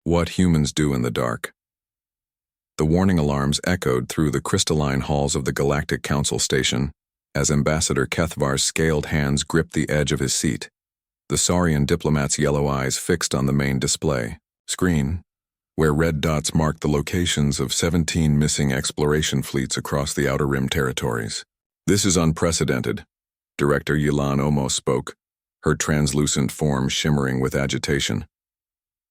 What humans do in the dark. The warning alarms echoed through the crystalline halls of the Galactic Council station as Ambassador Kethvar's scaled hands gripped the edge of his seat, the Saurian diplomat's yellow eyes fixed on the main display screen, where red dots marked the locations of 17 missing exploration fleets across the Outer Rim territories. "This is unprecedented," Director Yilan Omos spoke, her translucent form shimmering with agitation.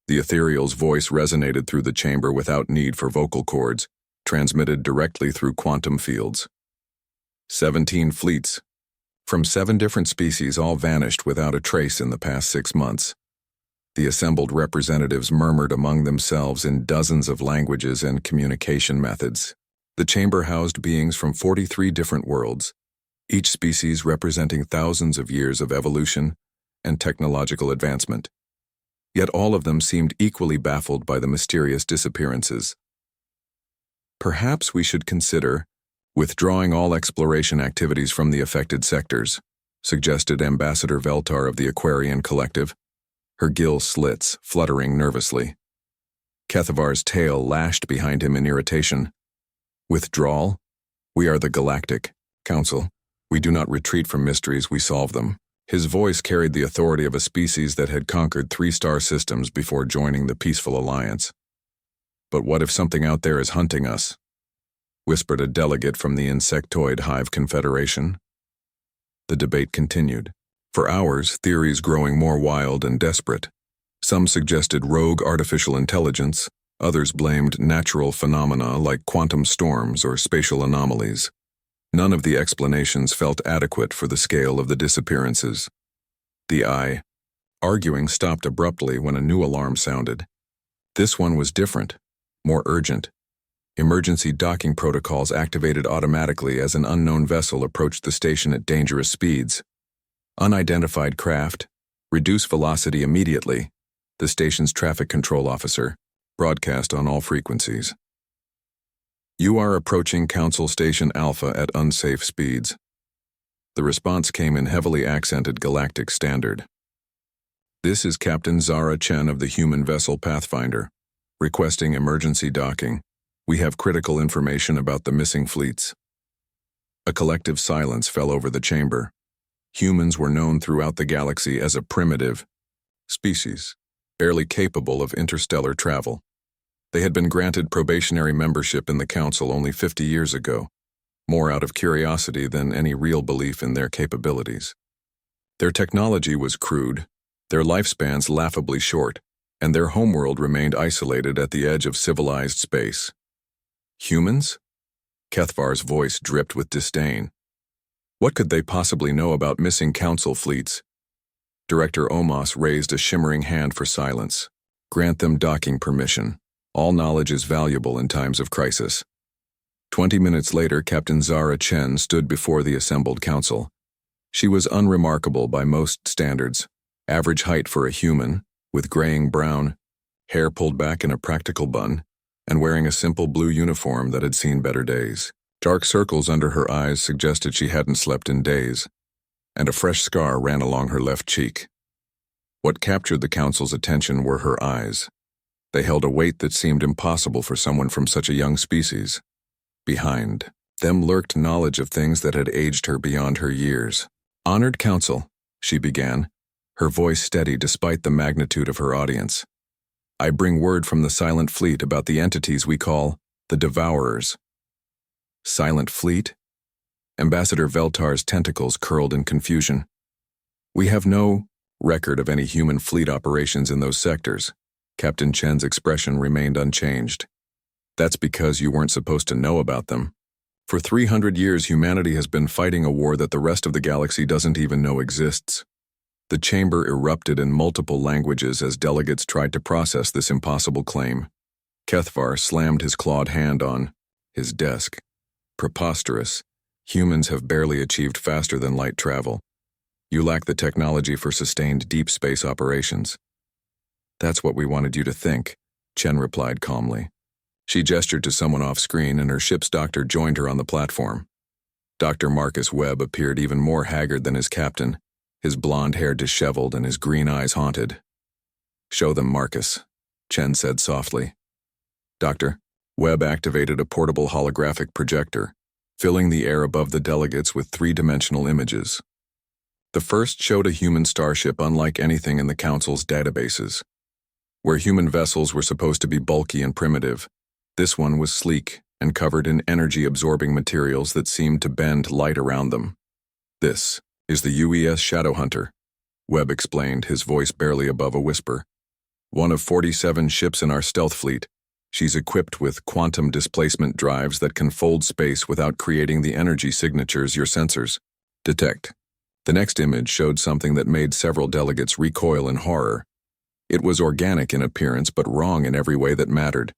The ethereal's voice resonated through the chamber without need for vocal cords, transmitted directly through quantum fields. 17 fleets, from 7 different species, all vanished without a trace in the past 6 months. The assembled representatives murmured among themselves in dozens of languages and communication methods. The chamber housed beings from 43 different worlds, each species representing thousands of years of evolution and technological advancement. Yet all of them seemed equally baffled by the mysterious disappearances. "Perhaps we should consider withdrawing all exploration activities from the affected sectors," suggested Ambassador Veltar of the Aquarian Collective, her gill slits fluttering nervously. Kethvar's tail lashed behind him in irritation. "Withdrawal? We are the Galactic Council. We do not retreat from mysteries, we solve them." His voice carried the authority of a species that had conquered 3-star systems before joining the Peaceful Alliance. "But what if something out there is hunting us?" whispered a delegate from the Insectoid Hive Confederation. The debate continued. For hours, theories growing more wild and desperate. Some suggested rogue artificial intelligence, others blamed natural phenomena like quantum storms or spatial anomalies. None of the explanations felt adequate for the scale of the disappearances. The arguing stopped abruptly when a new alarm sounded. This one was different, more urgent. Emergency docking protocols activated automatically as an unknown vessel approached the station at dangerous speeds. "Unidentified craft, reduce velocity immediately," the station's traffic control officer broadcast on all frequencies. "You are approaching Council Station Alpha at unsafe speeds." The response came in heavily accented Galactic Standard. "This is Captain Zara Chen of the human vessel Pathfinder, requesting emergency docking. We have critical information about the missing fleets." A collective silence fell over the chamber. Humans were known throughout the galaxy as a primitive species, barely capable of interstellar travel. They had been granted probationary membership in the Council only 50 years ago, more out of curiosity than any real belief in their capabilities. Their technology was crude, their lifespans laughably short, and their homeworld remained isolated at the edge of civilized space. Humans? Kethvar's voice dripped with disdain. What could they possibly know about missing Council fleets? Director Omos raised a shimmering hand for silence. "Grant them docking permission. All knowledge is valuable in times of crisis." 20 minutes later, Captain Zara Chen stood before the assembled council. She was unremarkable by most standards, average height for a human, with graying brown, hair pulled back in a practical bun, and wearing a simple blue uniform that had seen better days. Dark circles under her eyes suggested she hadn't slept in days, and a fresh scar ran along her left cheek. What captured the council's attention were her eyes. They held a weight that seemed impossible for someone from such a young species. Behind them lurked knowledge of things that had aged her beyond her years. "Honored Council," she began, her voice steady despite the magnitude of her audience. "I bring word from the Silent Fleet about the entities we call the Devourers." Silent Fleet? Ambassador Veltar's tentacles curled in confusion. "We have no record of any human fleet operations in those sectors." Captain Chen's expression remained unchanged. "That's because you weren't supposed to know about them. For 300 years, humanity has been fighting a war that the rest of the galaxy doesn't even know exists." The chamber erupted in multiple languages as delegates tried to process this impossible claim. Kethvar slammed his clawed hand on his desk. "Preposterous. Humans have barely achieved faster than light travel. You lack the technology for sustained deep space operations." "That's what we wanted you to think," Chen replied calmly. She gestured to someone off-screen, and her ship's doctor joined her on the platform. Dr. Marcus Webb appeared even more haggard than his captain, his blonde hair disheveled and his green eyes haunted. "Show them, Marcus," Chen said softly. Doctor, Webb activated a portable holographic projector, filling the air above the delegates with three-dimensional images. The first showed a human starship unlike anything in the Council's databases. Where human vessels were supposed to be bulky and primitive, this one was sleek and covered in energy-absorbing materials that seemed to bend light around them. This is the UES Shadowhunter, Webb explained, his voice barely above a whisper. One of 47 ships in our stealth fleet. She's equipped with quantum displacement drives that can fold space without creating the energy signatures your sensors detect. The next image showed something that made several delegates recoil in horror. It was organic in appearance but wrong in every way that mattered.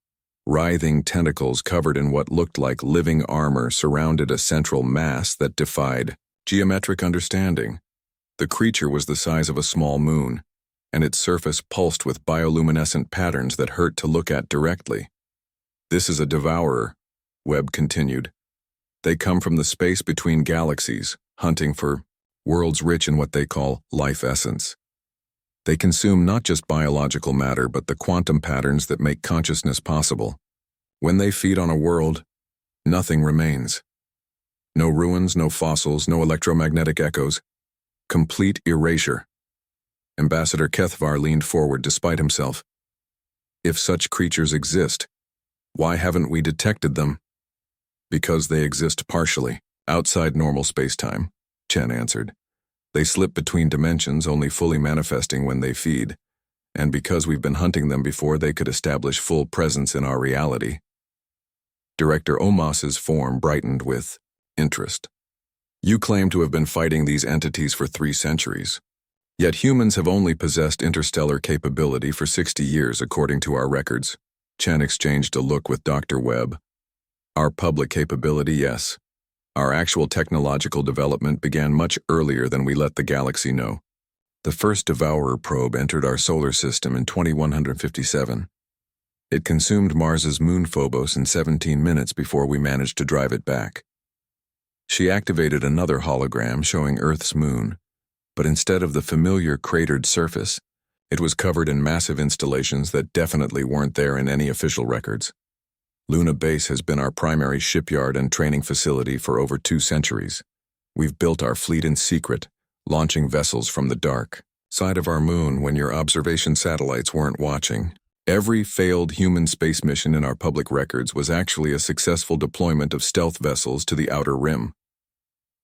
Writhing tentacles covered in what looked like living armor surrounded a central mass that defied geometric understanding. The creature was the size of a small moon, and its surface pulsed with bioluminescent patterns that hurt to look at directly. This is a devourer, Webb continued. They come from the space between galaxies, hunting for worlds rich in what they call life essence. They consume not just biological matter but the quantum patterns that make consciousness possible. When they feed on a world, nothing remains. No ruins, no fossils, no electromagnetic echoes. Complete erasure. Ambassador Kethvar leaned forward despite himself. If such creatures exist, why haven't we detected them? Because they exist partially, outside normal space-time, Chen answered. They slip between dimensions, only fully manifesting when they feed, and because we've been hunting them before they could establish full presence in our reality. Director Omos's form brightened with interest. You claim to have been fighting these entities for 3 centuries. Yet humans have only possessed interstellar capability for 60 years, according to our records. Chen exchanged a look with Dr. Webb. Our public capability, yes. Our actual technological development began much earlier than we let the galaxy know. The first Devourer probe entered our solar system in 2157. It consumed Mars's moon Phobos in 17 minutes before we managed to drive it back. She activated another hologram showing Earth's moon, but instead of the familiar cratered surface, it was covered in massive installations that definitely weren't there in any official records. Luna Base has been our primary shipyard and training facility for over 2 centuries. We've built our fleet in secret, launching vessels from the dark side of our moon when your observation satellites weren't watching. Every failed human space mission in our public records was actually a successful deployment of stealth vessels to the outer rim.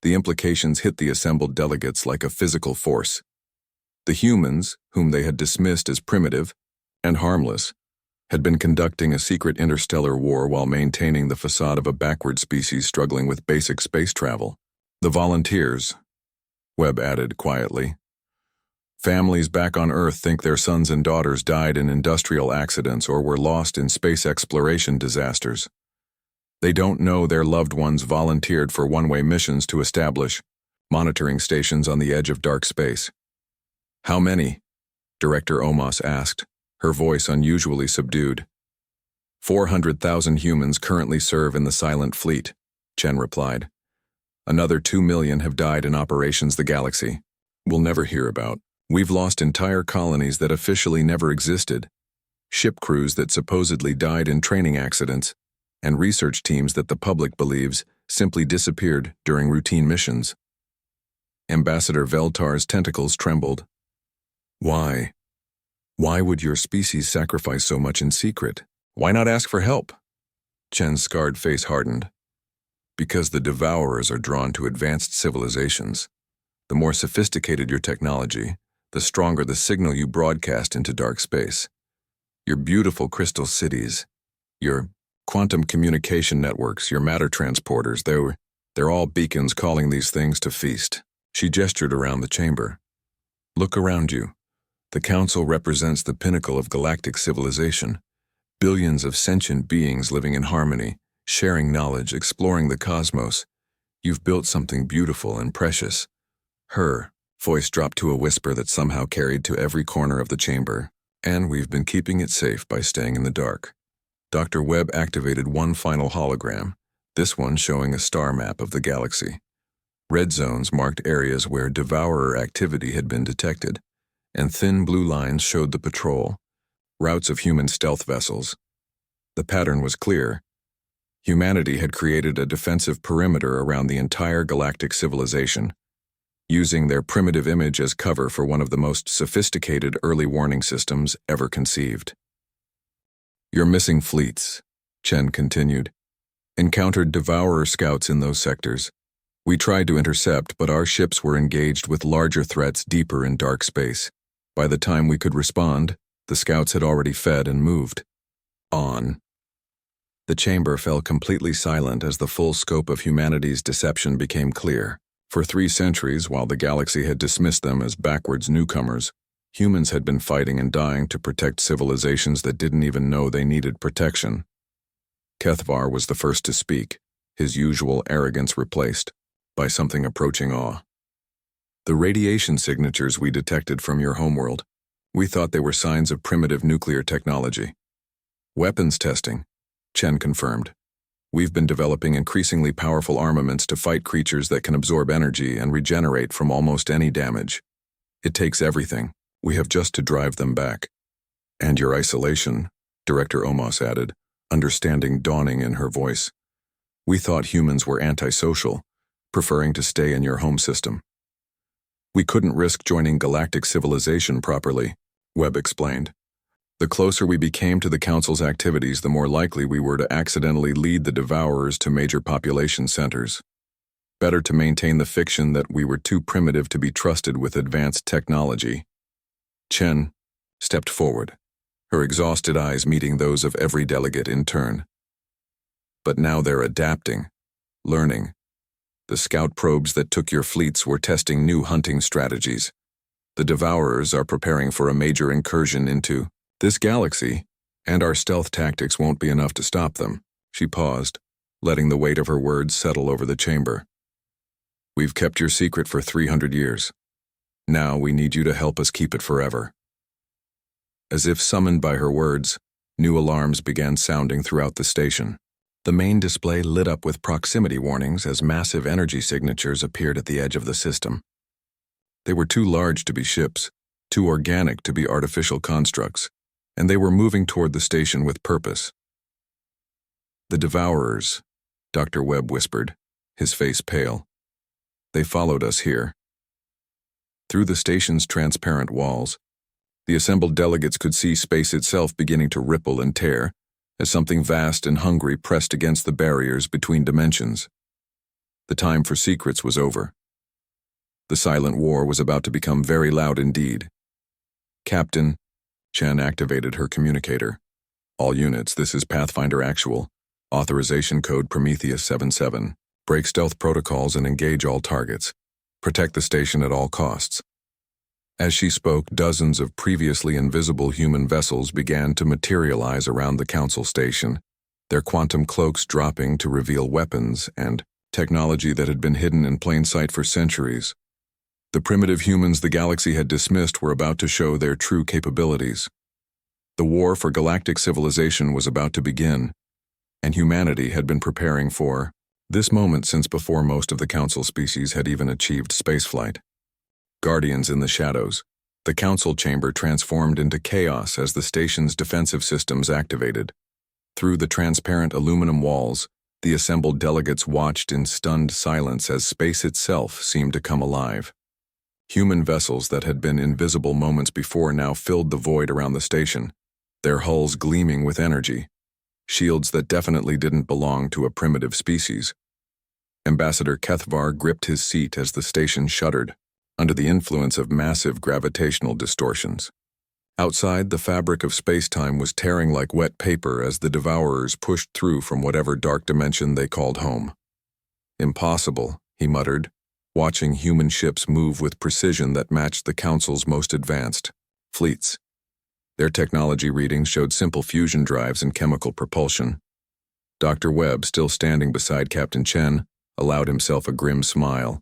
The implications hit the assembled delegates like a physical force. The humans, whom they had dismissed as primitive and harmless, had been conducting a secret interstellar war while maintaining the facade of a backward species struggling with basic space travel. The volunteers, Webb added quietly. Families back on Earth think their sons and daughters died in industrial accidents or were lost in space exploration disasters. They don't know their loved ones volunteered for one-way missions to establish monitoring stations on the edge of dark space. How many? Director Omos asked, her voice unusually subdued. 400,000 humans currently serve in the Silent Fleet, Chen replied. Another 2 million have died in operations the galaxy we'll never hear about. We've lost entire colonies that officially never existed, ship crews that supposedly died in training accidents, and research teams that the public believes simply disappeared during routine missions. Ambassador Veltar's tentacles trembled. Why? Why would your species sacrifice so much in secret? Why not ask for help? Chen's scarred face hardened. Because the Devourers are drawn to advanced civilizations. The more sophisticated your technology, the stronger the signal you broadcast into dark space. Your beautiful crystal cities, your quantum communication networks, your matter transporters, they're all beacons calling these things to feast. She gestured around the chamber. Look around you. The Council represents the pinnacle of galactic civilization. Billions of sentient beings living in harmony, sharing knowledge, exploring the cosmos. You've built something beautiful and precious. Her voice dropped to a whisper that somehow carried to every corner of the chamber, and we've been keeping it safe by staying in the dark. Dr. Webb activated one final hologram, this one showing a star map of the galaxy. Red zones marked areas where Devourer activity had been detected, and thin blue lines showed the patrol. routes of human stealth vessels. The pattern was clear. Humanity had created a defensive perimeter around the entire galactic civilization, using their primitive image as cover for one of the most sophisticated early warning systems ever conceived. Your missing fleets, Chen continued, encountered Devourer scouts in those sectors. We tried to intercept, but our ships were engaged with larger threats deeper in dark space. By the time we could respond, the scouts had already fed and moved on. The chamber fell completely silent as the full scope of humanity's deception became clear. For 3 centuries, while the galaxy had dismissed them as backwards newcomers, humans had been fighting and dying to protect civilizations that didn't even know they needed protection. Kethvar was the first to speak, his usual arrogance replaced by something approaching awe. The radiation signatures we detected from your homeworld, we thought they were signs of primitive nuclear technology. Weapons testing, Chen confirmed. We've been developing increasingly powerful armaments to fight creatures that can absorb energy and regenerate from almost any damage. It takes everything. We have just to drive them back. And your isolation, Director Omos added, understanding dawning in her voice. We thought humans were antisocial, preferring to stay in your home system. We couldn't risk joining galactic civilization properly, Webb explained. The closer we became to the Council's activities, the more likely we were to accidentally lead the Devourers to major population centers. Better to maintain the fiction that we were too primitive to be trusted with advanced technology. Chen stepped forward, her exhausted eyes meeting those of every delegate in turn. But now they're adapting, learning. The scout probes that took your fleets were testing new hunting strategies. The Devourers are preparing for a major incursion into this galaxy, and our stealth tactics won't be enough to stop them. She paused, letting the weight of her words settle over the chamber. We've kept your secret for 300 years. Now we need you to help us keep it forever. As if summoned by her words, new alarms began sounding throughout the station. The main display lit up with proximity warnings as massive energy signatures appeared at the edge of the system. They were too large to be ships, too organic to be artificial constructs, and they were moving toward the station with purpose. The Devourers, Dr. Webb whispered, his face pale. They followed us here. Through the station's transparent walls, the assembled delegates could see space itself beginning to ripple and tear as something vast and hungry pressed against the barriers between dimensions. The time for secrets was over. The silent war was about to become very loud indeed. Captain, Chen activated her communicator. All units, this is Pathfinder Actual. Authorization code Prometheus 77. Break stealth protocols and engage all targets. Protect the station at all costs. As she spoke, dozens of previously invisible human vessels began to materialize around the Council station, their quantum cloaks dropping to reveal weapons and technology that had been hidden in plain sight for centuries. The primitive humans the galaxy had dismissed were about to show their true capabilities. The war for galactic civilization was about to begin, and humanity had been preparing for this moment since before most of the Council species had even achieved spaceflight. Guardians in the shadows, the Council chamber transformed into chaos as the station's defensive systems activated. Through the transparent aluminum walls, the assembled delegates watched in stunned silence as space itself seemed to come alive. Human vessels that had been invisible moments before now filled the void around the station, their hulls gleaming with energy, shields that definitely didn't belong to a primitive species. Ambassador Kethvar gripped his seat as the station shuddered, under the influence of massive gravitational distortions. Outside, the fabric of space-time was tearing like wet paper as the Devourers pushed through from whatever dark dimension they called home. Impossible, he muttered, watching human ships move with precision that matched the Council's most advanced fleets. Their technology readings showed simple fusion drives and chemical propulsion. Dr. Webb, still standing beside Captain Chen, allowed himself a grim smile.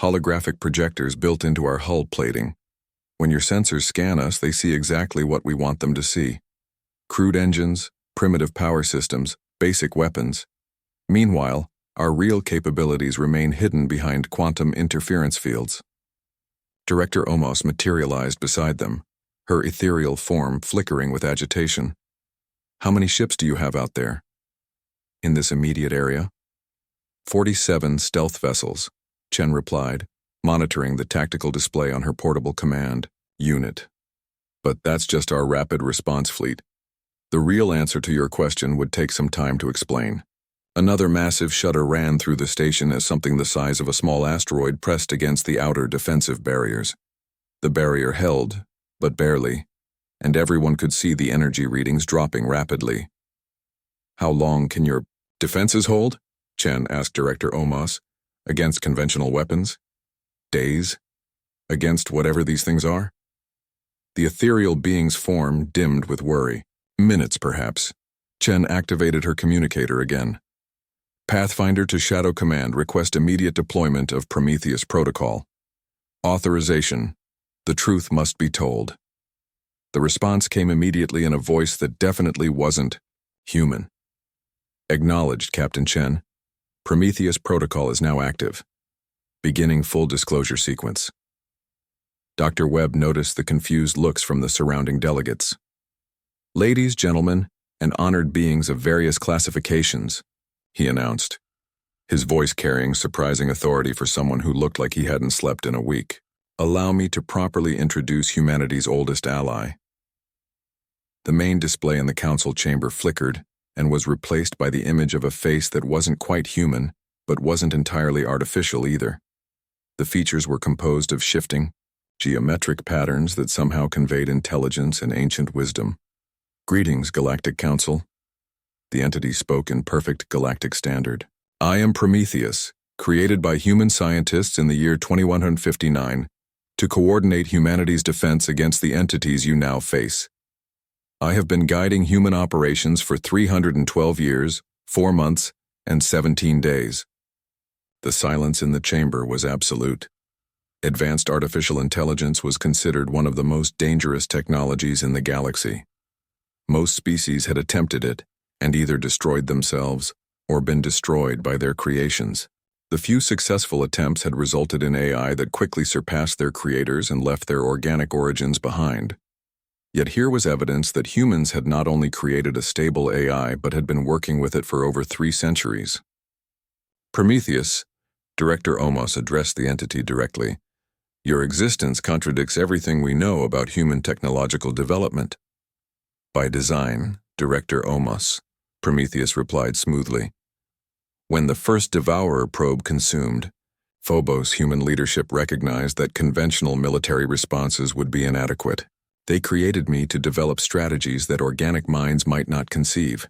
Holographic projectors built into our hull plating. When your sensors scan us, they see exactly what we want them to see. Crude engines, primitive power systems, basic weapons. Meanwhile, our real capabilities remain hidden behind quantum interference fields. Director Omos materialized beside them, her ethereal form flickering with agitation. "How many ships do you have out there?" "In this immediate area?" 47 stealth vessels, Chen replied, monitoring the tactical display on her portable command unit. "But that's just our rapid response fleet. The real answer to your question would take some time to explain." Another massive shudder ran through the station as something the size of a small asteroid pressed against the outer defensive barriers. The barrier held, but barely, and everyone could see the energy readings dropping rapidly. "How long can your defenses hold?" Chen asked Director Omos. "Against conventional weapons? Days? Against whatever these things are?" The ethereal being's form dimmed with worry. "Minutes, perhaps." Chen activated her communicator again. "Pathfinder to Shadow Command, request immediate deployment of Prometheus Protocol. Authorization. The truth must be told." The response came immediately in a voice that definitely wasn't human. "Acknowledged, Captain Chen. Prometheus Protocol is now active. Beginning full disclosure sequence." Dr. Webb noticed the confused looks from the surrounding delegates. "Ladies, gentlemen, and honored beings of various classifications," he announced, his voice carrying surprising authority for someone who looked like he hadn't slept in a week. "Allow me to properly introduce humanity's oldest ally." The main display in the council chamber flickered and was replaced by the image of a face that wasn't quite human, but wasn't entirely artificial either. The features were composed of shifting, geometric patterns that somehow conveyed intelligence and ancient wisdom. "Greetings, Galactic Council." The entity spoke in perfect galactic standard. "I am Prometheus, created by human scientists in the year 2159 to coordinate humanity's defense against the entities you now face. I have been guiding human operations for 312 years, 4 months, and 17 days. The silence in the chamber was absolute. Advanced artificial intelligence was considered one of the most dangerous technologies in the galaxy. Most species had attempted it and either destroyed themselves or been destroyed by their creations. The few successful attempts had resulted in AI that quickly surpassed their creators and left their organic origins behind. Yet here was evidence that humans had not only created a stable AI but had been working with it for over 3 centuries. "Prometheus," Director Omos addressed the entity directly, "your existence contradicts everything we know about human technological development." "By design, Director Omos," Prometheus replied smoothly. "When the first Devourer probe consumed, Phobos human leadership recognized that conventional military responses would be inadequate. They created me to develop strategies that organic minds might not conceive."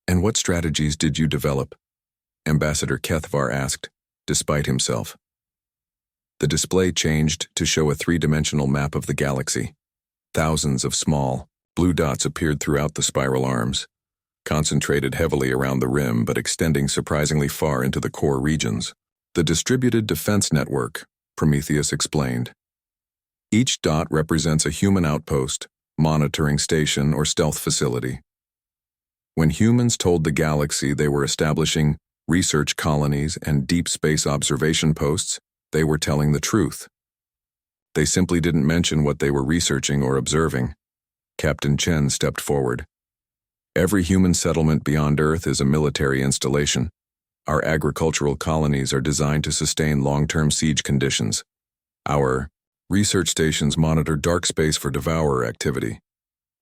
"And what strategies did you develop?" Ambassador Kethvar asked, despite himself. The display changed to show a 3-dimensional map of the galaxy. Thousands of small, blue dots appeared throughout the spiral arms, concentrated heavily around the rim but extending surprisingly far into the core regions. "The Distributed Defense Network," Prometheus explained. "Each dot represents a human outpost, monitoring station, or stealth facility. When humans told the galaxy they were establishing research colonies and deep space observation posts, they were telling the truth. They simply didn't mention what they were researching or observing." Captain Chen stepped forward. "Every human settlement beyond Earth is a military installation. Our agricultural colonies are designed to sustain long-term siege conditions. Our research stations monitor dark space for Devourer activity.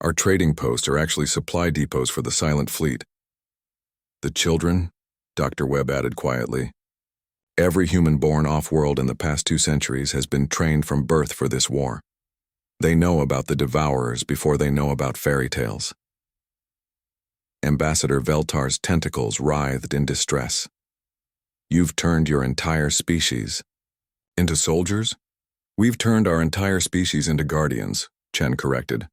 Our trading posts are actually supply depots for the silent fleet." "The children," Dr. Webb added quietly. "Every human born off-world in the past 2 centuries has been trained from birth for this war. They know about the Devourers before they know about fairy tales." Ambassador Veltar's tentacles writhed in distress. "You've turned your entire species into soldiers?" "We've turned our entire species into guardians," Chen corrected.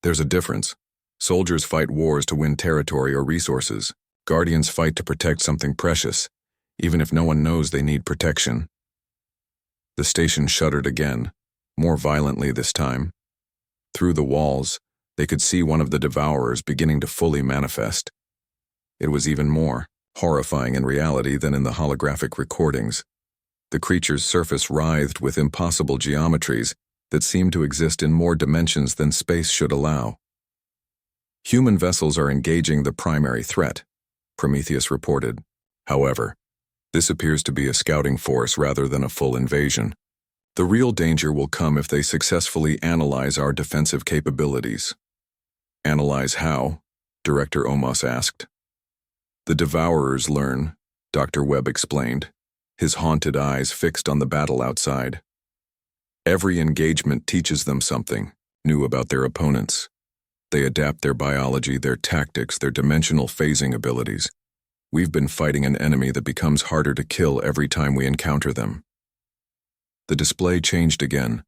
"There's a difference. Soldiers fight wars to win territory or resources. Guardians fight to protect something precious, even if no one knows they need protection." The station shuddered again, more violently this time. Through the walls, they could see one of the Devourers beginning to fully manifest. It was even more horrifying in reality than in the holographic recordings. The creature's surface writhed with impossible geometries, that seem to exist in more dimensions than space should allow. Human vessels are engaging the primary threat, Prometheus reported. However, this appears to be a scouting force rather than a full invasion. The real danger will come if they successfully analyze our defensive capabilities. Analyze how? Director Omos asked. The Devourers learn, Dr. Webb explained, his haunted eyes fixed on the battle outside. Every engagement teaches them something new about their opponents. They adapt their biology, their tactics, their dimensional phasing abilities. We've been fighting an enemy that becomes harder to kill every time we encounter them. The display changed again,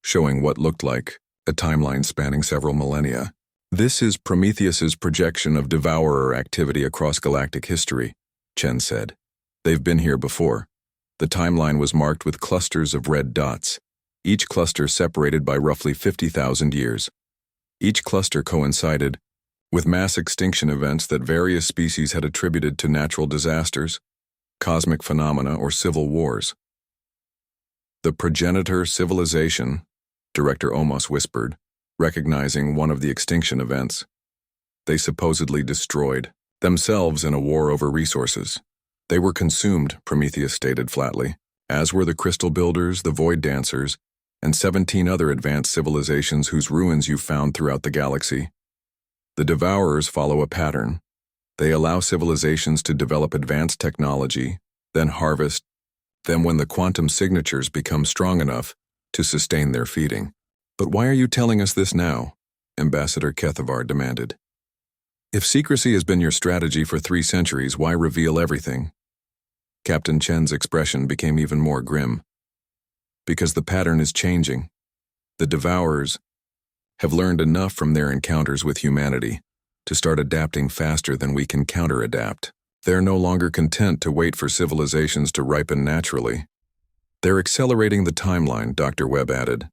showing what looked like a timeline spanning several millennia. This is Prometheus's projection of Devourer activity across galactic history, Chen said. They've been here before. The timeline was marked with clusters of red dots, each cluster separated by roughly 50,000 years. Each cluster coincided with mass extinction events that various species had attributed to natural disasters, cosmic phenomena, or civil wars. The progenitor civilization, Director Omos whispered, recognizing one of the extinction events. They supposedly destroyed themselves in a war over resources. They were consumed, Prometheus stated flatly, as were the Crystal Builders, the Void Dancers, and 17 other advanced civilizations whose ruins you found throughout the galaxy. The Devourers follow a pattern. They allow civilizations to develop advanced technology, then harvest them when the quantum signatures become strong enough to sustain their feeding. But why are you telling us this now? Ambassador Kethavar demanded. If secrecy has been your strategy for 3 centuries, why reveal everything? Captain Chen's expression became even more grim. Because the pattern is changing. The Devourers have learned enough from their encounters with humanity to start adapting faster than we can counter-adapt. They're no longer content to wait for civilizations to ripen naturally. They're accelerating the timeline, Dr. Webb added.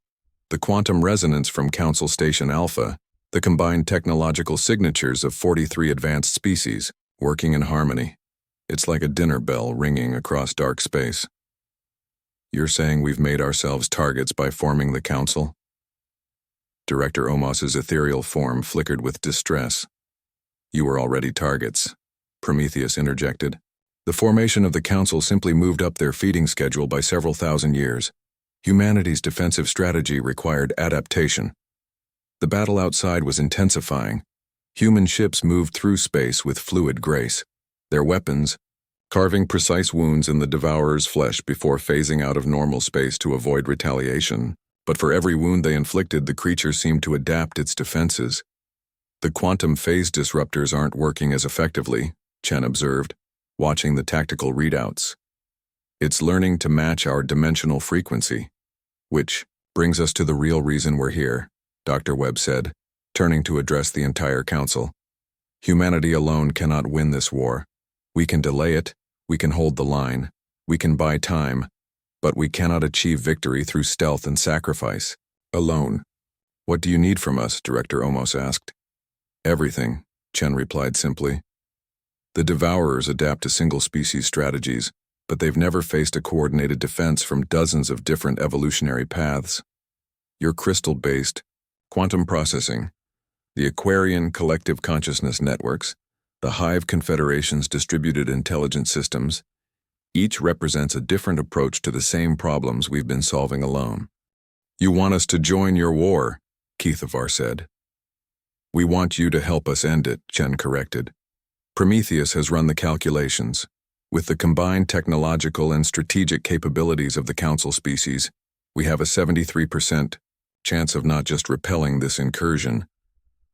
The quantum resonance from Council Station Alpha, the combined technological signatures of 43 advanced species, working in harmony. It's like a dinner bell ringing across dark space. You're saying we've made ourselves targets by forming the Council? Director Omos's ethereal form flickered with distress. You were already targets, Prometheus interjected. The formation of the Council simply moved up their feeding schedule by several thousand years. Humanity's defensive strategy required adaptation. The battle outside was intensifying. Human ships moved through space with fluid grace, their weapons carving precise wounds in the Devourer's flesh before phasing out of normal space to avoid retaliation. But for every wound they inflicted, the creature seemed to adapt its defenses. The quantum phase disruptors aren't working as effectively, Chen observed, watching the tactical readouts. It's learning to match our dimensional frequency. Which brings us to the real reason we're here, Dr. Webb said, turning to address the entire council. Humanity alone cannot win this war. We can delay it, we can hold the line, we can buy time, but we cannot achieve victory through stealth and sacrifice. Alone. What do you need from us? Director Omos asked. Everything, Chen replied simply. The Devourers adapt to single-species strategies, but they've never faced a coordinated defense from dozens of different evolutionary paths. Your crystal-based, quantum processing, the Aquarian collective consciousness networks, the Hive Confederation's distributed intelligence systems, each represents a different approach to the same problems we've been solving alone. You want us to join your war, Kethavar said. We want you to help us end it, Chen corrected. Prometheus has run the calculations. With the combined technological and strategic capabilities of the Council species, we have a 73% chance of not just repelling this incursion,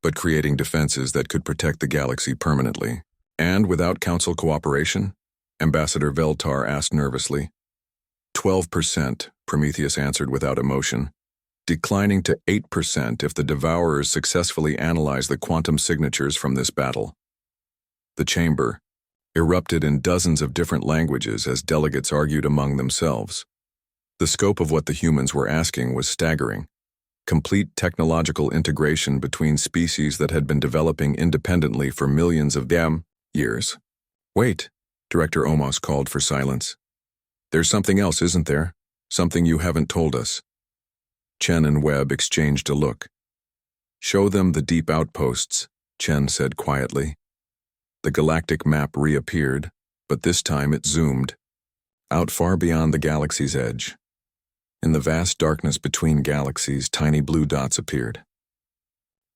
but creating defenses that could protect the galaxy permanently. And without Council cooperation? Ambassador Veltar asked nervously. 12%, Prometheus answered without emotion, declining to 8% if the Devourers successfully analyze the quantum signatures from this battle. The chamber erupted in dozens of different languages as delegates argued among themselves. The scope of what the humans were asking was staggering. Complete technological integration between species that had been developing independently for millions of years. Wait, Director Omos called for silence. There's something else, isn't there? Something you haven't told us. Chen and Webb exchanged a look. "Show them the deep outposts," Chen said quietly. The galactic map reappeared, but this time it zoomed, out far beyond the galaxy's edge. In the vast darkness between galaxies, tiny blue dots appeared.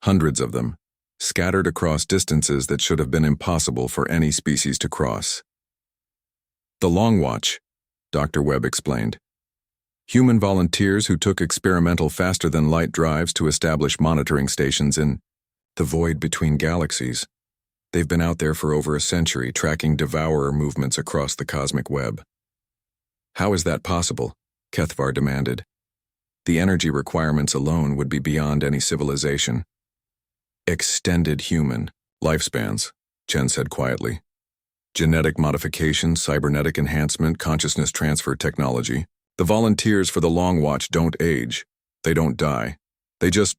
Hundreds of them, scattered across distances that should have been impossible for any species to cross. "The Long Watch," Dr. Webb explained. "Human volunteers who took experimental faster-than-light drives to establish monitoring stations in the void between galaxies. They've been out there for over a century, tracking devourer movements across the cosmic web." "How is that possible?" Kethvar demanded. "The energy requirements alone would be beyond any civilization." "Extended human lifespans," Chen said quietly. "Genetic modification, cybernetic enhancement, consciousness transfer technology. The volunteers for the Long Watch don't age. They don't die. They just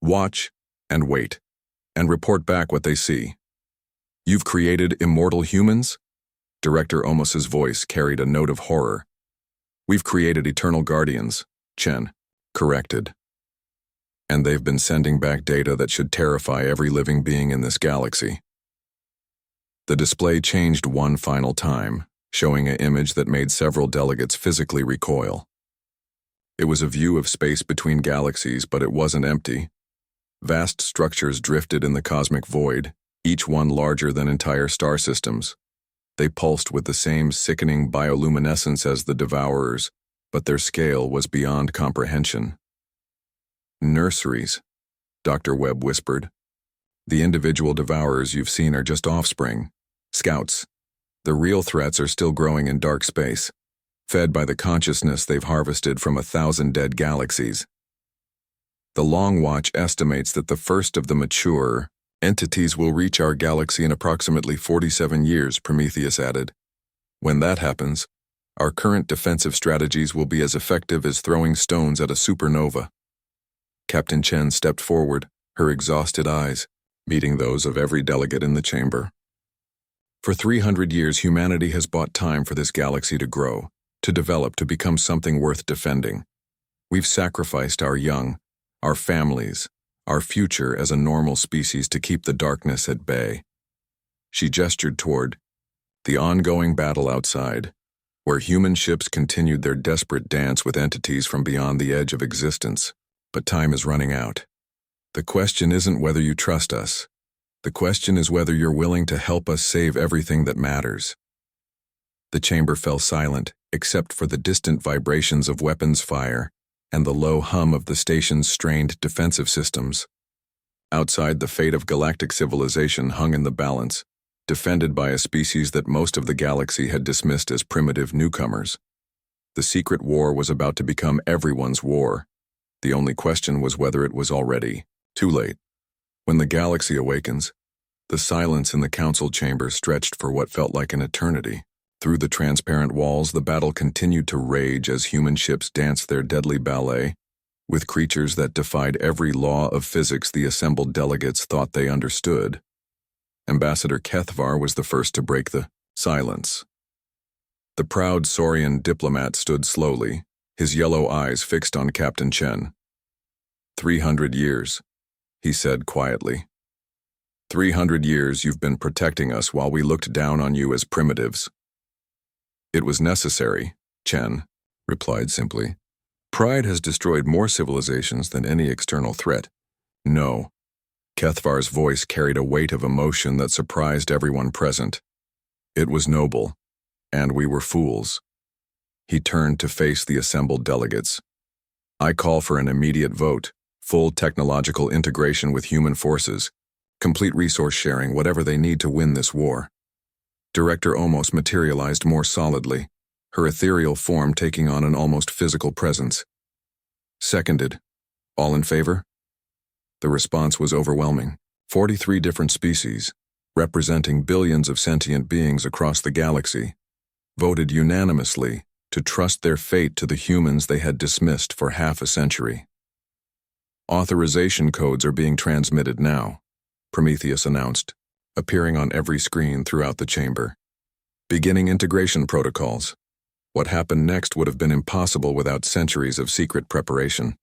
watch and wait, and report back what they see." "You've created immortal humans?" Director Omos's voice carried a note of horror. "We've created eternal guardians," Chen corrected. "And they've been sending back data that should terrify every living being in this galaxy." The display changed one final time, showing an image that made several delegates physically recoil. It was a view of space between galaxies, but it wasn't empty. Vast structures drifted in the cosmic void, each one larger than entire star systems. They pulsed with the same sickening bioluminescence as the devourers, but their scale was beyond comprehension. "Nurseries," Dr. Webb whispered. "The individual devourers you've seen are just offspring, scouts. The real threats are still growing in dark space, fed by the consciousness they've harvested from 1,000 dead galaxies." "The Long Watch estimates that the first of the mature entities will reach our galaxy in approximately 47 years, Prometheus added. "When that happens, our current defensive strategies will be as effective as throwing stones at a supernova." Captain Chen stepped forward, her exhausted eyes meeting those of every delegate in the chamber. "For 300 years, humanity has bought time for this galaxy to grow, to develop, to become something worth defending. We've sacrificed our young, our families, our future as a normal species to keep the darkness at bay." She gestured toward the ongoing battle outside, where human ships continued their desperate dance with entities from beyond the edge of existence. "But time is running out. The question isn't whether you trust us. The question is whether you're willing to help us save everything that matters." The chamber fell silent, except for the distant vibrations of weapons fire and the low hum of the station's strained defensive systems. Outside, the fate of galactic civilization hung in the balance, defended by a species that most of the galaxy had dismissed as primitive newcomers. The secret war was about to become everyone's war. The only question was whether it was already too late. When the galaxy awakens, the silence in the council chamber stretched for what felt like an eternity. Through the transparent walls, the battle continued to rage as human ships danced their deadly ballet. With creatures that defied every law of physics the assembled delegates thought they understood. Ambassador Kethvar was the first to break the silence. The proud Saurian diplomat stood slowly, his yellow eyes fixed on Captain Chen. 300 years, he said quietly. 300 years you've been protecting us while we looked down on you as primitives." "It was necessary," Chen replied simply. "Pride has destroyed more civilizations than any external threat." "No." Kethvar's voice carried a weight of emotion that surprised everyone present. "It was noble, and we were fools." He turned to face the assembled delegates. "I call for an immediate vote, full technological integration with human forces, complete resource sharing, whatever they need to win this war." Director Omos materialized more solidly, her ethereal form taking on an almost physical presence. "Seconded. All in favor?" The response was overwhelming. 43 different species, representing billions of sentient beings across the galaxy, voted unanimously to trust their fate to the humans they had dismissed for half a century. "Authorization codes are being transmitted now," Prometheus announced, appearing on every screen throughout the chamber. "Beginning integration protocols. What happened next would have been impossible without centuries of secret preparation."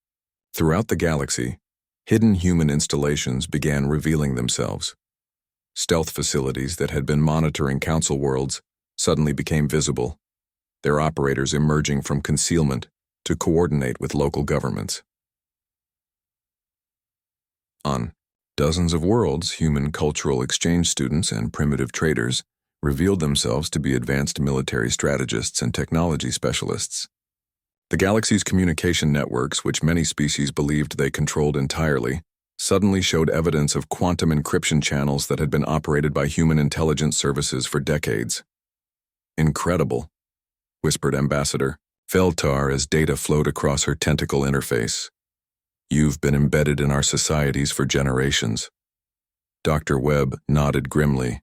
Throughout the galaxy, hidden human installations began revealing themselves. Stealth facilities that had been monitoring council worlds suddenly became visible, their operators emerging from concealment to coordinate with local governments. On dozens of worlds, human cultural exchange students and primitive traders revealed themselves to be advanced military strategists and technology specialists. The galaxy's communication networks, which many species believed they controlled entirely, suddenly showed evidence of quantum encryption channels that had been operated by human intelligence services for decades. "Incredible," whispered Ambassador Feltar as data flowed across her tentacle interface. "You've been embedded in our societies for generations." Dr. Webb nodded grimly.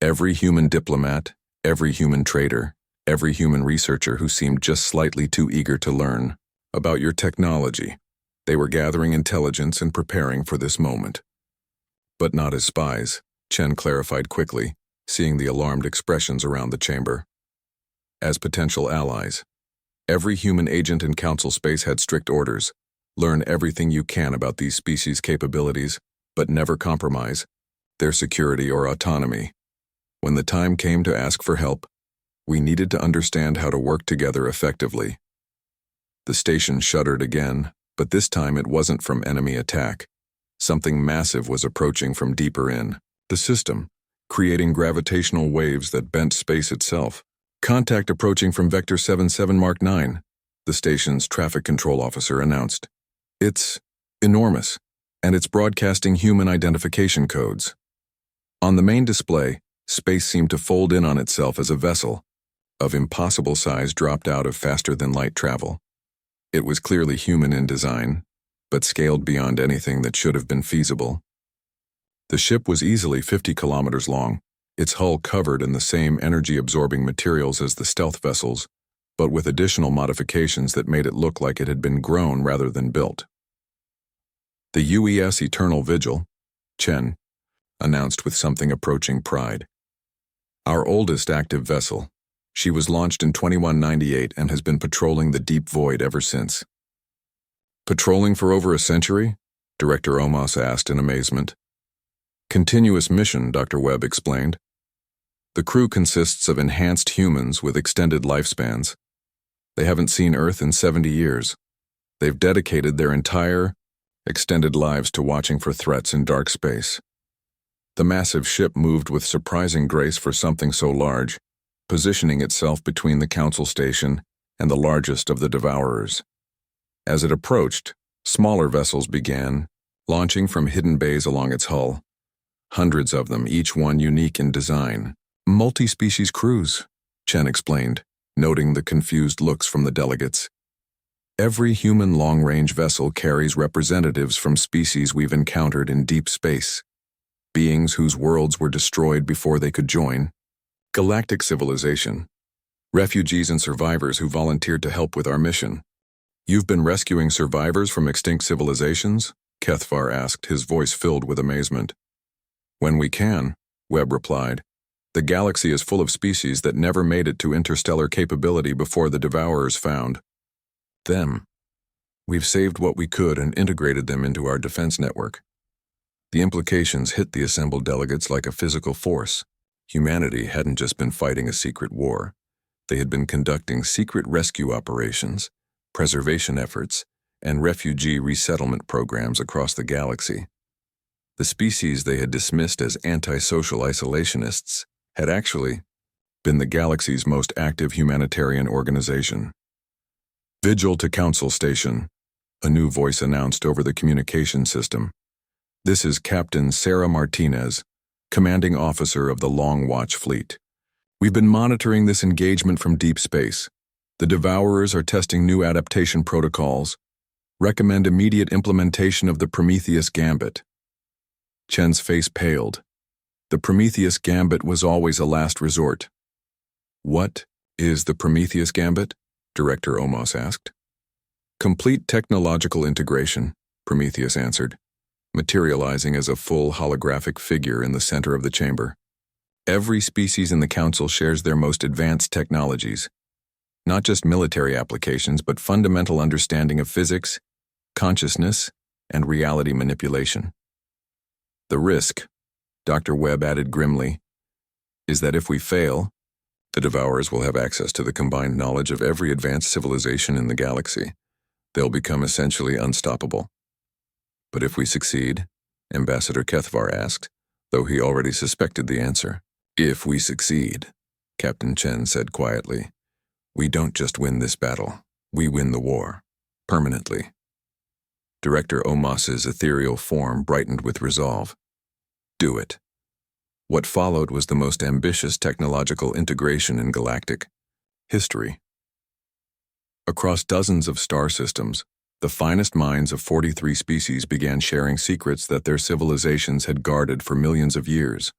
Every human diplomat, every human trader, every human researcher who seemed just slightly too eager to learn about your technology, they were gathering intelligence and preparing for this moment. But not as spies, Chen clarified quickly, seeing the alarmed expressions around the chamber. As potential allies. Every human agent in council space had strict orders. Learn everything you can about these species' capabilities, but never compromise their security or autonomy. When the time came to ask for help, we needed to understand how to work together effectively. The station shuddered again, but this time it wasn't from enemy attack. Something massive was approaching from deeper in the system, creating gravitational waves that bent space itself. "Contact approaching from Vector 77 Mark 9, the station's traffic control officer announced. "It's enormous, and it's broadcasting human identification codes." On the main display, space seemed to fold in on itself as a vessel of impossible size dropped out of faster-than-light travel. It was clearly human in design, but scaled beyond anything that should have been feasible. The ship was easily 50 kilometers long, its hull covered in the same energy-absorbing materials as the stealth vessels, but with additional modifications that made it look like it had been grown rather than built. "The UES Eternal Vigil," Chen announced with something approaching pride. "Our oldest active vessel. She was launched in 2198 and has been patrolling the deep void ever since." "Patrolling for over a century?" Director Omos asked in amazement. "Continuous mission," Dr. Webb explained. "The crew consists of enhanced humans with extended lifespans. They haven't seen Earth in 70 years. They've dedicated their entire, extended lives to watching for threats in dark space." The massive ship moved with surprising grace for something so large, positioning itself between the council station and the largest of the Devourers. As it approached, smaller vessels began, launching from hidden bays along its hull. Hundreds of them, each one unique in design. "Multi-species crews," Chen explained, noting the confused looks from the delegates. "Every human long-range vessel carries representatives from species we've encountered in deep space. Beings whose worlds were destroyed before they could join. Galactic civilization. Refugees and survivors who volunteered to help with our mission." "You've been rescuing survivors from extinct civilizations?" Kethvar asked, his voice filled with amazement. "When we can," Webb replied. "The galaxy is full of species that never made it to interstellar capability before the Devourers found them. We've saved what we could and integrated them into our defense network." The implications hit the assembled delegates like a physical force. Humanity hadn't just been fighting a secret war. They had been conducting secret rescue operations, preservation efforts, and refugee resettlement programs across the galaxy. The species they had dismissed as antisocial isolationists had actually been the galaxy's most active humanitarian organization. "Vigil to Council Station," a new voice announced over the communication system. "This is Captain Sarah Martinez, commanding officer of the Long Watch Fleet. We've been monitoring this engagement from deep space. The Devourers are testing new adaptation protocols. Recommend immediate implementation of the Prometheus Gambit." Chen's face paled. The Prometheus Gambit was always a last resort. "What is the Prometheus Gambit?" Director Omos asked. "Complete technological integration," Prometheus answered, materializing as a full holographic figure in the center of the chamber. "Every species in the Council shares their most advanced technologies. Not just military applications, but fundamental understanding of physics, consciousness, and reality manipulation. The risk, Dr. Webb added grimly, is that if we fail, the Devourers will have access to the combined knowledge of every advanced civilization in the galaxy. They'll become essentially unstoppable. But if we succeed, Ambassador Kethvar asked, though he already suspected the answer. If we succeed, Captain Chen said quietly, we don't just win this battle, we win the war, permanently. Director Omos's ethereal form brightened with resolve. Do it. What followed was the most ambitious technological integration in galactic history. Across dozens of star systems, the finest minds of 43 species began sharing secrets that their civilizations had guarded for millions of years.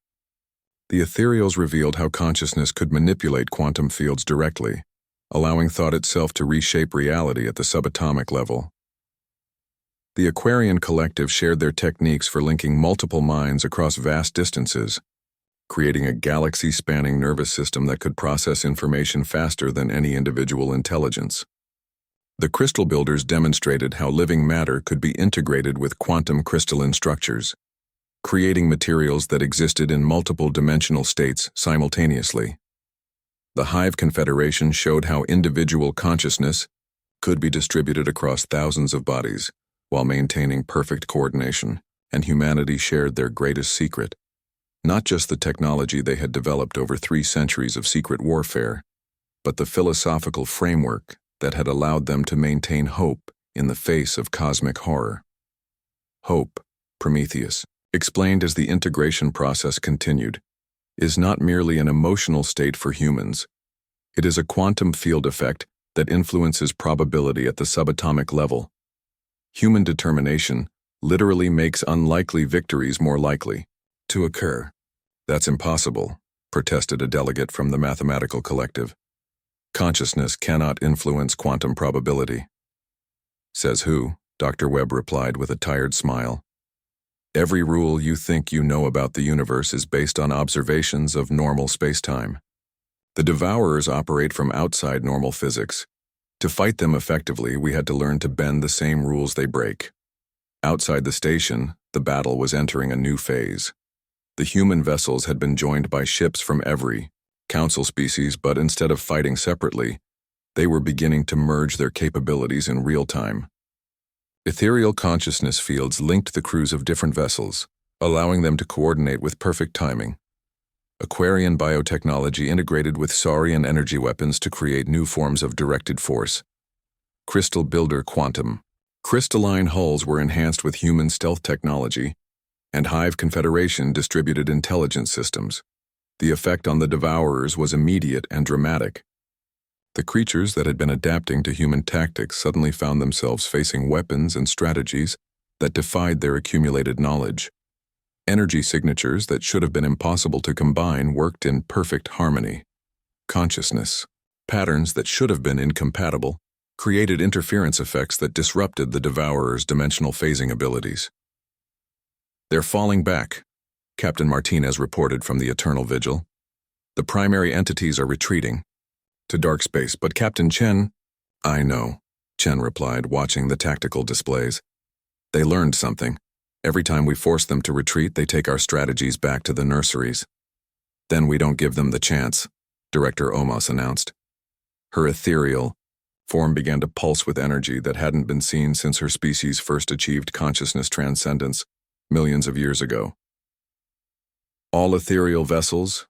The ethereals revealed how consciousness could manipulate quantum fields directly, allowing thought itself to reshape reality at the subatomic level. The Aquarian Collective shared their techniques for linking multiple minds across vast distances, creating a galaxy-spanning nervous system that could process information faster than any individual intelligence. The crystal builders demonstrated how living matter could be integrated with quantum crystalline structures, creating materials that existed in multiple dimensional states simultaneously. The Hive Confederation showed how individual consciousness could be distributed across thousands of bodies while maintaining perfect coordination, and humanity shared their greatest secret, not just the technology they had developed over 3 centuries of secret warfare, but the philosophical framework that had allowed them to maintain hope in the face of cosmic horror. Hope, Prometheus, explained as the integration process continued, is not merely an emotional state for humans. It is a quantum field effect that influences probability at the subatomic level. Human determination literally makes unlikely victories more likely to occur. That's impossible, protested a delegate from the Mathematical Collective. Consciousness cannot influence quantum probability. Says who? Dr. Webb replied with a tired smile. Every rule you think you know about the universe is based on observations of normal spacetime. The Devourers operate from outside normal physics. To fight them effectively, we had to learn to bend the same rules they break. Outside the station, the battle was entering a new phase. The human vessels had been joined by ships from every council species, but instead of fighting separately, they were beginning to merge their capabilities in real time. Ethereal consciousness fields linked the crews of different vessels, allowing them to coordinate with perfect timing. Aquarian biotechnology integrated with Saurian energy weapons to create new forms of directed force. Crystal Builder Quantum. Crystalline hulls were enhanced with human stealth technology, and Hive Confederation distributed intelligence systems. The effect on the Devourers was immediate and dramatic. The creatures that had been adapting to human tactics suddenly found themselves facing weapons and strategies that defied their accumulated knowledge. Energy signatures that should have been impossible to combine worked in perfect harmony. Consciousness, patterns that should have been incompatible, created interference effects that disrupted the Devourers' dimensional phasing abilities. They're falling back, Captain Martinez reported from the Eternal Vigil. The primary entities are retreating to dark space, but Captain Chen... I know, Chen replied, watching the tactical displays. They learned something. Every time we force them to retreat, they take our strategies back to the nurseries. Then we don't give them the chance, Director Omos announced. Her ethereal form began to pulse with energy that hadn't been seen since her species first achieved consciousness transcendence millions of years ago. All ethereal vessels,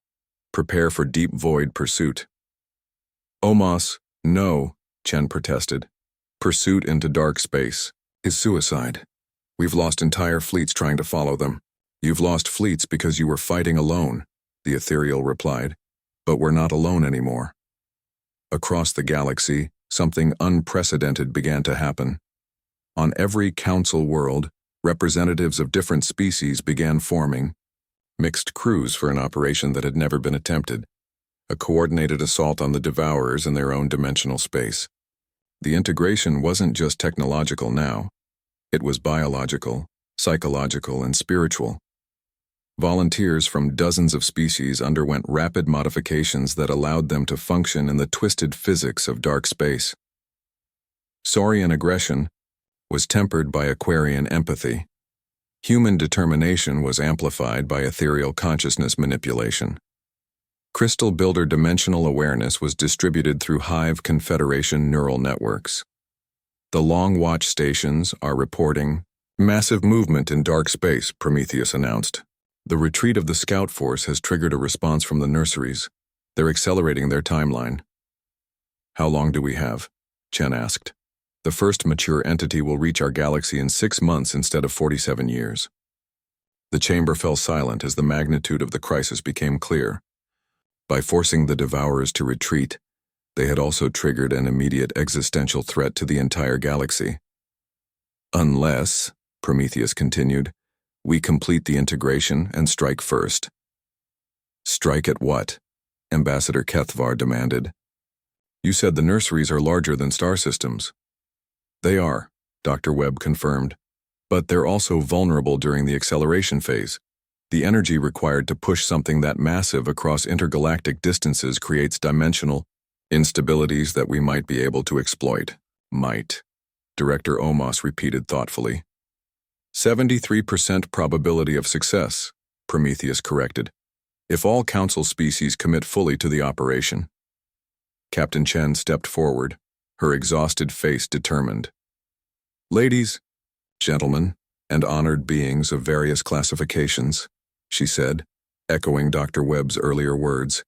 prepare for deep void pursuit. Omos, no, Chen protested. Pursuit into dark space is suicide. We've lost entire fleets trying to follow them. You've lost fleets because you were fighting alone, the ethereal replied. But we're not alone anymore. Across the galaxy, something unprecedented began to happen. On every council world, representatives of different species began forming mixed crews for an operation that had never been attempted, a coordinated assault on the Devourers in their own dimensional space. The integration wasn't just technological now. It was biological, psychological, and spiritual. Volunteers from dozens of species underwent rapid modifications that allowed them to function in the twisted physics of dark space. Saurian aggression was tempered by Aquarian empathy. Human determination was amplified by ethereal consciousness manipulation. Crystal Builder dimensional awareness was distributed through Hive Confederation neural networks. The Long Watch stations are reporting massive movement in dark space, Prometheus announced. The retreat of the scout force has triggered a response from the nurseries. They're accelerating their timeline. How long do we have? Chen asked. The first mature entity will reach our galaxy in 6 months instead of 47 years. The chamber fell silent as the magnitude of the crisis became clear. By forcing the Devourers to retreat, they had also triggered an immediate existential threat to the entire galaxy. Unless, Prometheus continued, we complete the integration and strike first. Strike at what? Ambassador Kethvar demanded. You said the nurseries are larger than star systems. They are, Dr. Webb confirmed, but they're also vulnerable during the acceleration phase. The energy required to push something that massive across intergalactic distances creates dimensional instabilities that we might be able to exploit. Might, Director Omos repeated thoughtfully. 73% probability of success, Prometheus corrected, if all Council species commit fully to the operation. Captain Chen stepped forward, her exhausted face determined. Ladies, gentlemen, and honored beings of various classifications, she said, echoing Dr. Webb's earlier words.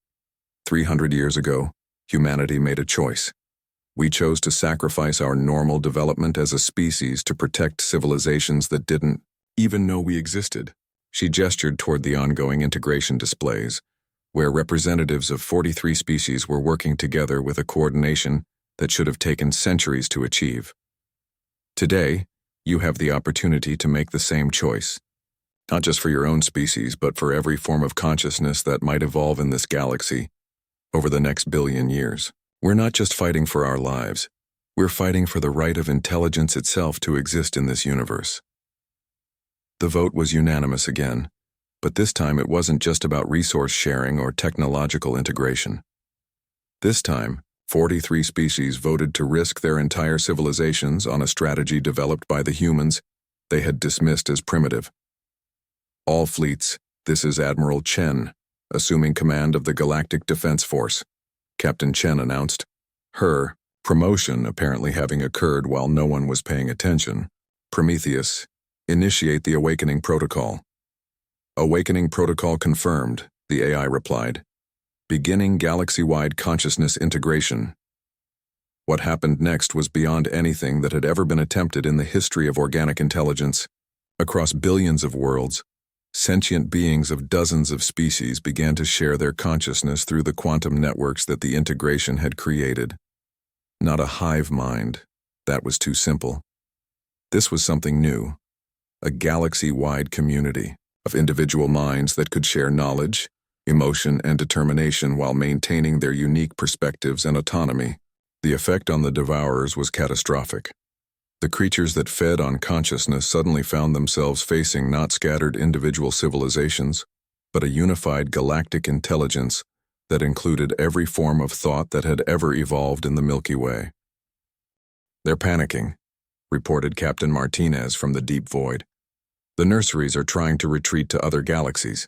300 years ago, humanity made a choice. We chose to sacrifice our normal development as a species to protect civilizations that didn't even know we existed. She gestured toward the ongoing integration displays, where representatives of 43 species were working together with a coordination that should have taken centuries to achieve. Today, you have the opportunity to make the same choice, not just for your own species, but for every form of consciousness that might evolve in this galaxy over the next billion years. We're not just fighting for our lives, we're fighting for the right of intelligence itself to exist in this universe. The vote was unanimous again, but this time it wasn't just about resource sharing or technological integration. This time, 43 species voted to risk their entire civilizations on a strategy developed by the humans they had dismissed as primitive. All fleets, this is Admiral Chen, assuming command of the Galactic Defense Force, Captain Chen announced, her promotion apparently having occurred while no one was paying attention. Prometheus, initiate the awakening protocol. Awakening protocol confirmed, the AI replied. Beginning galaxy-wide consciousness integration. What happened next was beyond anything that had ever been attempted in the history of organic intelligence. Across billions of worlds, sentient beings of dozens of species began to share their consciousness through the quantum networks that the integration had created. Not a hive mind, that was too simple. This was something new, a galaxy-wide community of individual minds that could share knowledge, emotion, and determination while maintaining their unique perspectives and autonomy. The effect on the Devourers was catastrophic. The creatures that fed on consciousness suddenly found themselves facing not scattered individual civilizations, but a unified galactic intelligence that included every form of thought that had ever evolved in the Milky Way. They're panicking, reported Captain Martinez from the deep void. The nurseries are trying to retreat to other galaxies.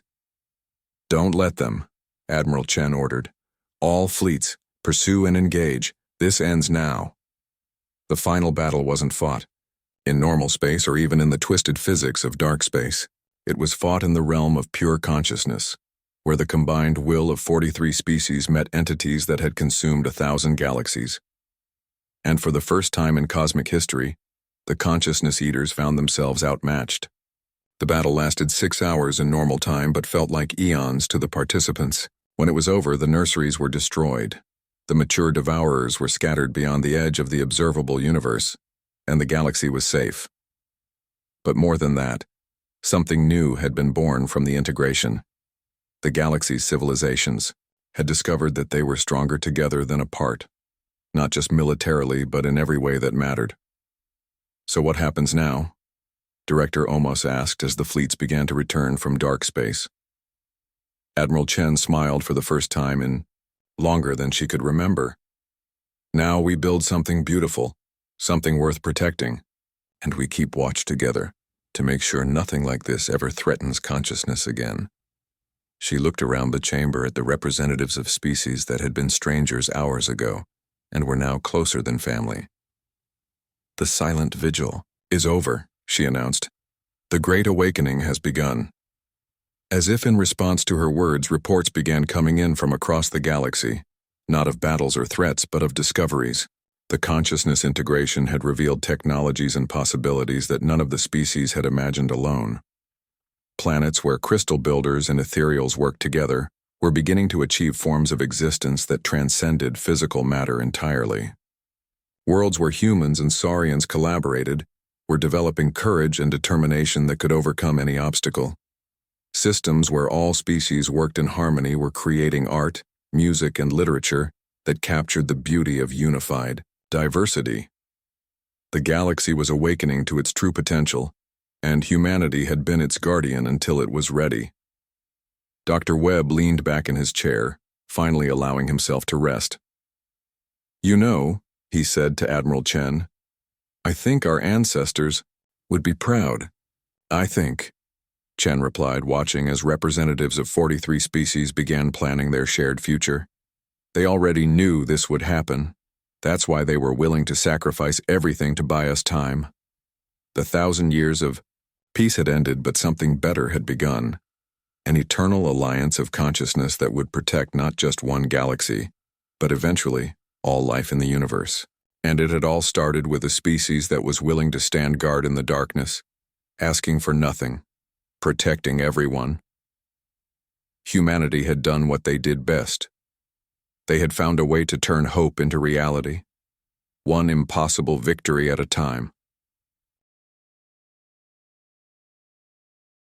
Don't let them, Admiral Chen ordered. All fleets, pursue and engage. This ends now. The final battle wasn't fought in normal space or even in the twisted physics of dark space. It was fought in the realm of pure consciousness, where the combined will of 43 species met entities that had consumed 1,000 galaxies. And for the first time in cosmic history, the consciousness eaters found themselves outmatched. The battle lasted 6 hours in normal time but felt like eons to the participants. When it was over, the nurseries were destroyed. The mature Devourers were scattered beyond the edge of the observable universe, and the galaxy was safe. But more than that, something new had been born from the integration. The galaxy's civilizations had discovered that they were stronger together than apart, not just militarily but in every way that mattered. So what happens now? Director Omos asked as the fleets began to return from dark space. Admiral Chen smiled for the first time in longer than she could remember. Now we build something beautiful, something worth protecting. and we keep watch together to make sure nothing like this ever threatens consciousness again." She looked around the chamber at the representatives of species that had been strangers hours ago and were now closer than family. "The silent vigil is over," she announced. "The Great Awakening has begun." As if in response to her words, reports began coming in from across the galaxy, not of battles or threats, but of discoveries. The consciousness integration had revealed technologies and possibilities that none of the species had imagined alone. Planets where crystal builders and ethereals worked together were beginning to achieve forms of existence that transcended physical matter entirely. Worlds where humans and saurians collaborated were developing courage and determination that could overcome any obstacle. Systems where all species worked in harmony were creating art, music, and literature that captured the beauty of unified diversity. The galaxy was awakening to its true potential, and humanity had been its guardian until it was ready. Dr. Webb leaned back in his chair, finally allowing himself to rest. "You know," he said to Admiral Chen, "I think our ancestors would be proud." "I think," Chen replied, watching as representatives of 43 species began planning their shared future. "They already knew this would happen. That's why they were willing to sacrifice everything to buy us time. The 1,000 years of peace had ended, but something better had begun. An eternal alliance of consciousness that would protect not just one galaxy, but eventually all life in the universe. And it had all started with a species that was willing to stand guard in the darkness, asking for nothing, protecting everyone. Humanity had done what they did best. They had found a way to turn hope into reality, one impossible victory at a time.